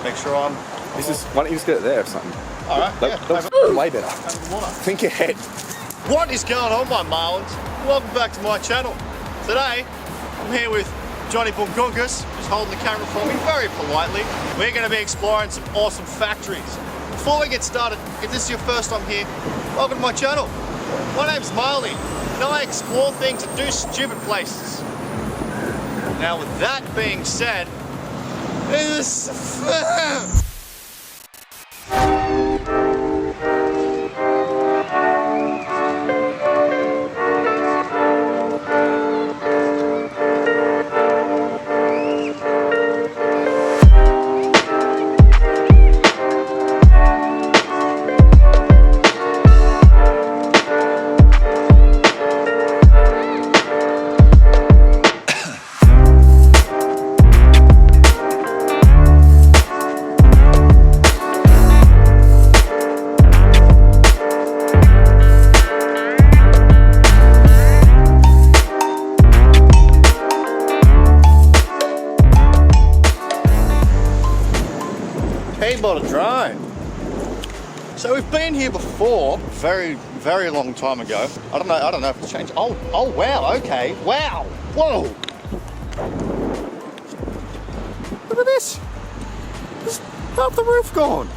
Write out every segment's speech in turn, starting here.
Make sure I'm... This is, why don't you just get it there or something? Alright, yeah. That's way better. Think ahead. What is going on, my Marlins? Welcome back to my channel. Today, I'm here with Johnny Bungungus, who's holding the camera for me very politely. We're going to be exploring some awesome factories. Before we get started, if this is your first time here, welcome to my channel. My name's Marley, and I explore things and do stupid places. Now, with that being said, a drone. So we've been here before, very long time ago. I don't know if it's changed. Oh wow, okay. Wow. Whoa. Look at this. There's half the roof gone.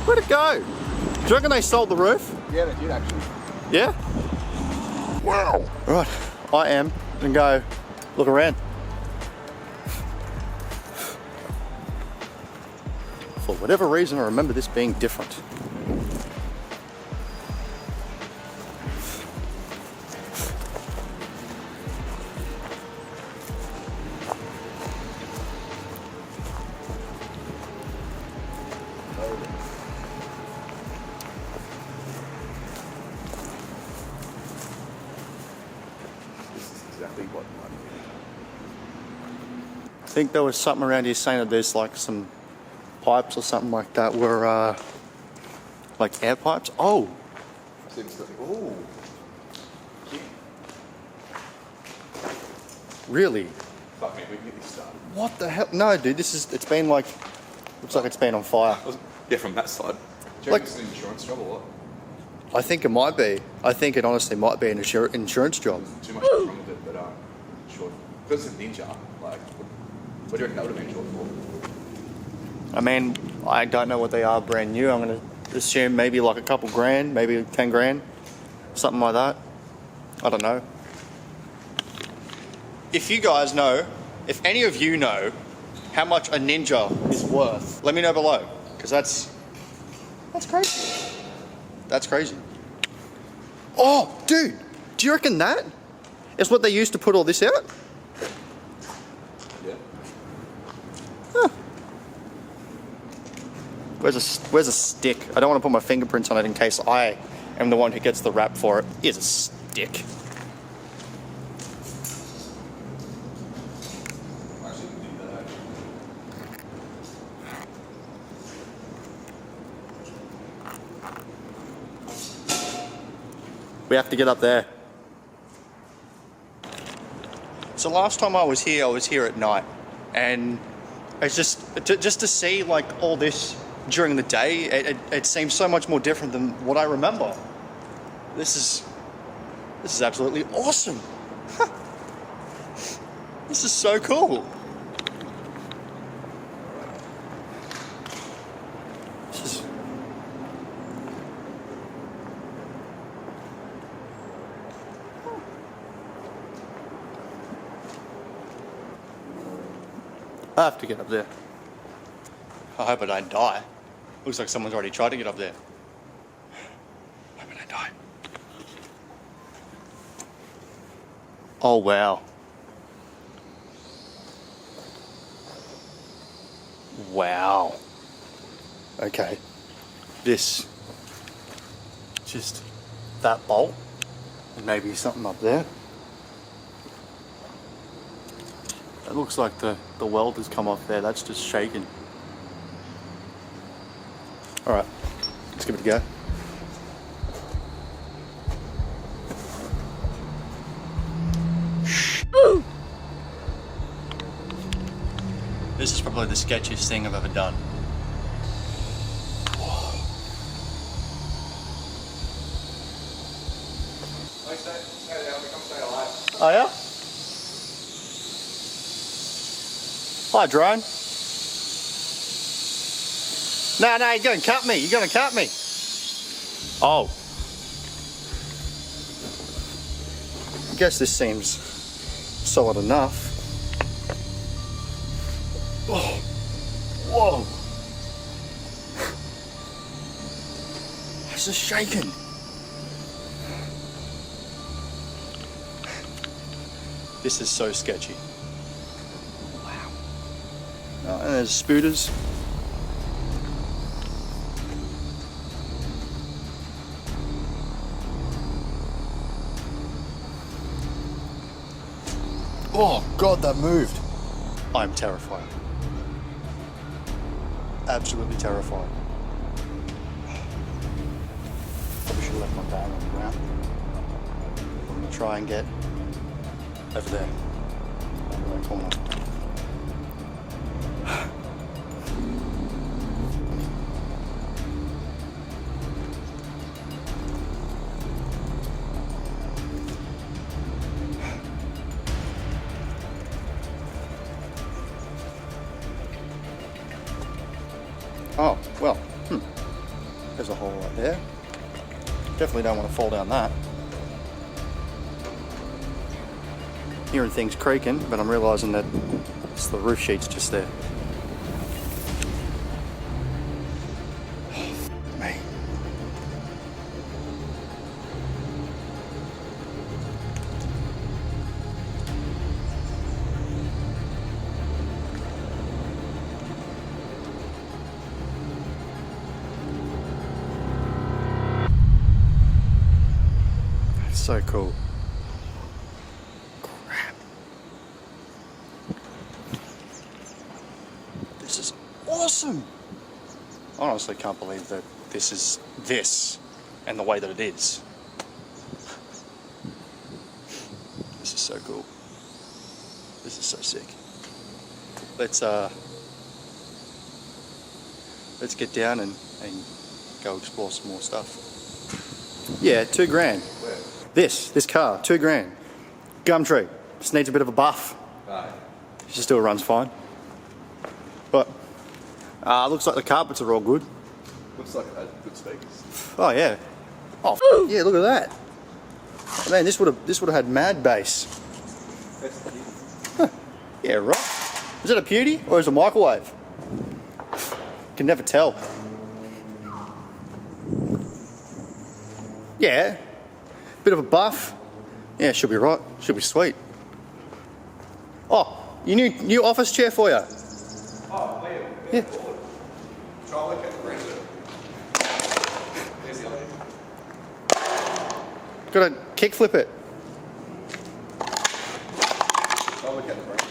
Where'd it go? Do you reckon they sold the roof? Yeah, they did actually. Yeah? Wow. Right, I am gonna go look around. For whatever reason, I remember this being different. This is exactly what I think there was something around here saying that there's like some pipes or something like that were like air pipes. Oh, oh, really? fuck me, we can get this started. What the hell? No, dude, it's been like, looks like it's been on fire. Yeah, from that side. Do you reckon it's an insurance job or what? I think it might be. I think it honestly might be an insurance job. There's too much wrong with it, but sure. Because it's a ninja, like, what do you reckon that would have been short for? I mean, I don't know what they are brand new. I'm gonna assume maybe like a couple grand, maybe 10 grand, something like that. I don't know. If you guys know, if any of you know how much a Ninja is worth, let me know below, because that's crazy. That's crazy. Oh, dude, do you reckon that is what they used to put all this out? Yeah. Huh. Where's a stick? I don't want to put my fingerprints on it in case I am the one who gets the rap for it. Here's a stick. We have to get up there. So last time I was here at night, and it's just to see like all this during the day, it seems so much more different than what I remember. This is absolutely awesome. This is so cool. I have to get up there. I hope I don't die. Looks like someone's already tried to get up there. I hope I don't die. Oh wow. Wow. Okay. This, just that bolt, and maybe something up there. It looks like the weld has come off there. That's just shaking. All right, let's give it a go. This is probably the sketchiest thing I've ever done. Oh yeah? Hi drone. No, you're gonna cut me. You're gonna cut me. Oh. I guess this seems solid enough. Oh. Whoa. It's just shaking. This is so sketchy. Wow. Oh, and there's spooters. Oh God, that moved. I'm terrified. Absolutely terrified. Probably should have left my bag on the ground. I'm gonna try and get over there, over that corner. Oh, well, there's a hole right there. Definitely don't want to fall down that. Hearing things creaking, but I'm realizing that it's the roof sheet's just there. Me. That's so cool. This is awesome! I honestly can't believe that this is this and the way that it is. This is so cool. This is so sick. Let's get down and go explore some more stuff. Yeah, $2,000. Where? This car, $2,000. Gumtree, just needs a bit of a buff. Right. She still runs fine. But looks like the carpets are all good. Looks like it had good speakers. Oh yeah. Oh yeah, look at that. Man, this would have had mad bass. That's the beauty. Yeah, right. Is it a beauty or is it a microwave? Can never tell. Yeah. Bit of a buff. Yeah, should be right. Should be sweet. Oh, new office chair for you. Oh, wait. Yeah. Try look at the brand. There's the other. Gotta kick flip it. Try look at the brand.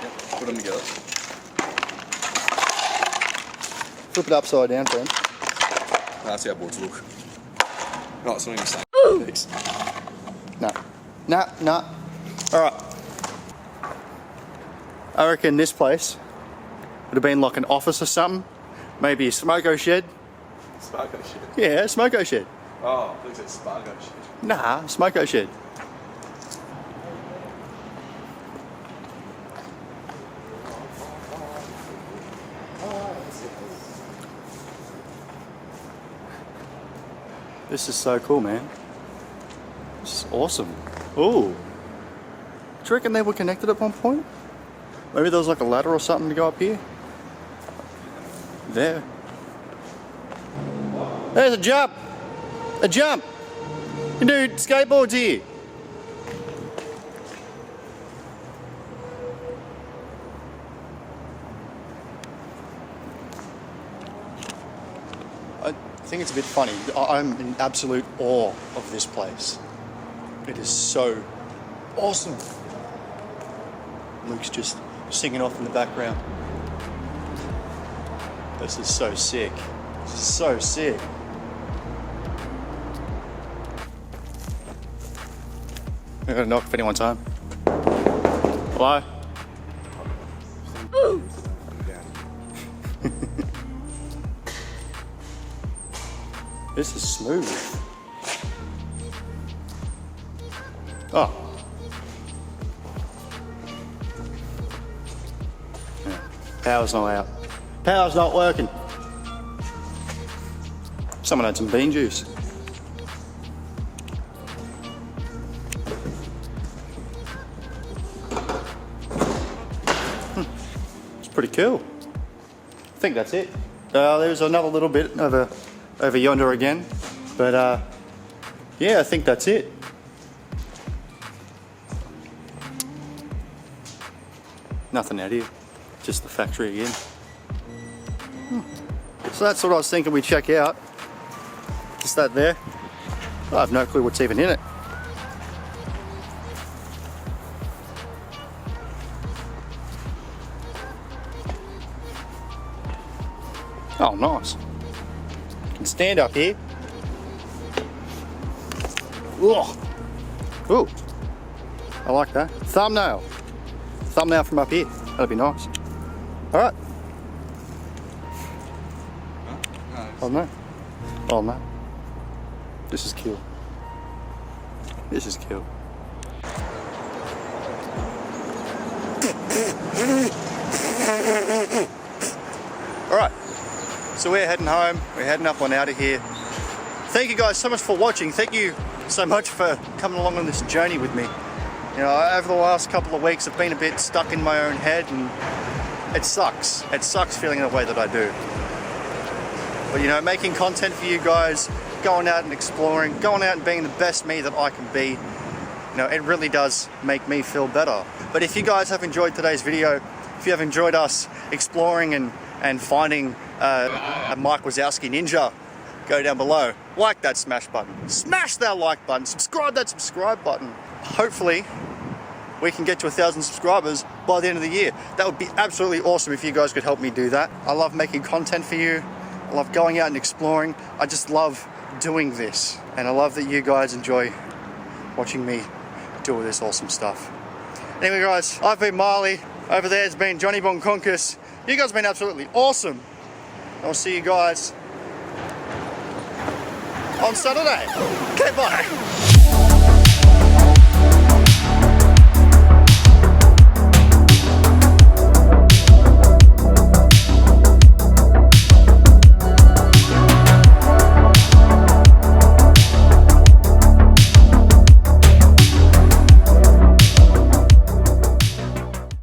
Yep, put them together. Flip it upside down, friend. That's how boards look. No, it's not even the same. Thanks. Nah. Alright. I reckon this place would have been like an office or something. Maybe a smoko shed. Sparko shit. Yeah, a smoko shed. Oh, looks like Sparko shit. Nah, smoko shed. This is so cool, man. This is awesome. Ooh. Do you reckon they were connected at one point? Maybe there was like a ladder or something to go up here? There. There's a jump! A jump! You do skateboards here. I think it's a bit funny. I'm in absolute awe of this place. It is so awesome. Luke's just singing off in the background. This is so sick. This is so sick. I gotta knock if anyone's home. Hello? This is smooth. Oh. Yeah. Power's not out. Power's not working. Someone had some bean juice. It's pretty cool. I think that's it. There's another little bit over yonder again, but yeah, I think that's it. Nothing out here, just the factory again. So that's what I was thinking we'd check out. Just that there. I have no clue what's even in it. Oh, nice. Can stand up here. Ooh. Ooh. I like that. Thumbnail. Thumbnail from up here. That'd be nice. Alright. Oh no. Oh no. This is cool. This is cool. Alright. So we're heading home, we're heading up on out of here. Thank you guys so much for watching. Thank you so much for coming along on this journey with me. You know, over the last couple of weeks I've been a bit stuck in my own head and it sucks. It sucks feeling the way that I do. But you know, making content for you guys, going out and exploring, going out and being the best me that I can be, you know, it really does make me feel better. But if you guys have enjoyed today's video, if you have enjoyed us exploring and finding a Mike Wazowski Ninja, go down below, like that smash button, smash that like button, subscribe that subscribe button. Hopefully we can get to 1,000 subscribers by the end of the year. That would be absolutely awesome if you guys could help me do that. I love making content for you. I love going out and exploring. I just love doing this. And I love that you guys enjoy watching me do all this awesome stuff. Anyway guys, I've been Marley. Over there has been Johnny Bonkonkus. You guys have been absolutely awesome. I'll see you guys on Saturday. Okay, bye.